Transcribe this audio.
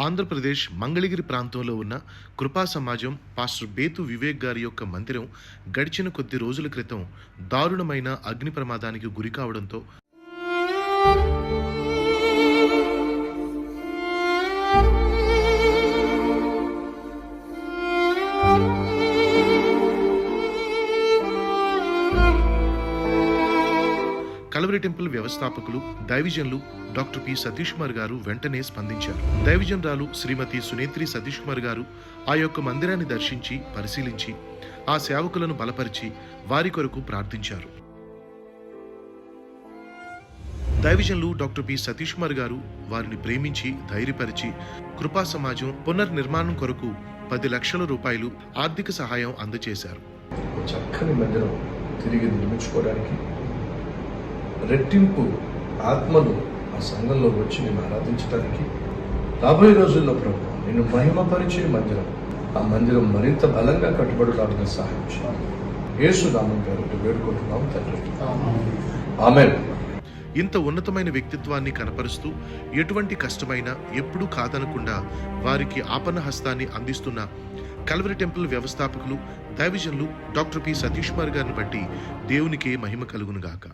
ఆంధ్రప్రదేశ్ మంగళగిరి ప్రాంతంలో ఉన్న కృపా సమాజం పాస్టర్ బేతు వివేక్ గారి యొక్క మందిరం గడిచిన కొద్ది రోజుల క్రితం దారుణమైన అగ్ని ప్రమాదానికి గురి కావడంతో కల్వరి టెంపుల్ వ్యవస్థాపకులు దైవజనులు డాక్టర్ పి సతీష్ కుమార్ గారు వెంటనే స్పందించారు. దైవజనరాలు శ్రీమతి సునేత్రి సతీష్ కుమార్ గారు ఆ యొక్క మందిరాన్ని దర్శించి పరిశీలించి ఆ సేవకులను బలపరిచి వారి కొరకు ప్రార్థించారు. దైవజనులు డాక్టర్ పి సతీష్ కుమార్ గారు వారిని ప్రేమించి ధైర్యపరిచి కృపా సమాజం పునర్నిర్మాణం కొరకు 10 లక్షల రూపాయలు ఆర్థిక సహాయం అందజేశారు. చక్కని మందిరం తిరిగి నిర్మించుకోవడానికి రెట్టింపు ఆత్మలు ఆ సంఘంలో వచ్చి నేను ఆరాధించడానికి రాబోయే రోజుల్లో ప్రభు నేను మహిమపరిచే మందిరం, ఆ మందిరం మరింత బలంగా కట్టుబడడానికి సహాయం చేయాలి. యేసు నామం పేరుతో వేడుకుంటున్నాం తండ్రి, ఆమేన్. ఇంత ఉన్నతమైన వ్యక్తిత్వాన్ని కనపరుస్తూ ఎటువంటి కష్టమైనా ఎప్పుడూ కాదనకుండా వారికి ఆపన్న హస్తాన్ని అందిస్తున్న కల్వరి టెంపుల్ వ్యవస్థాపకులు దైవజనులు డాక్టర్ పి సతీష్ కుమార్ గారిని బట్టి దేవునికే మహిమ కలుగునుగాక.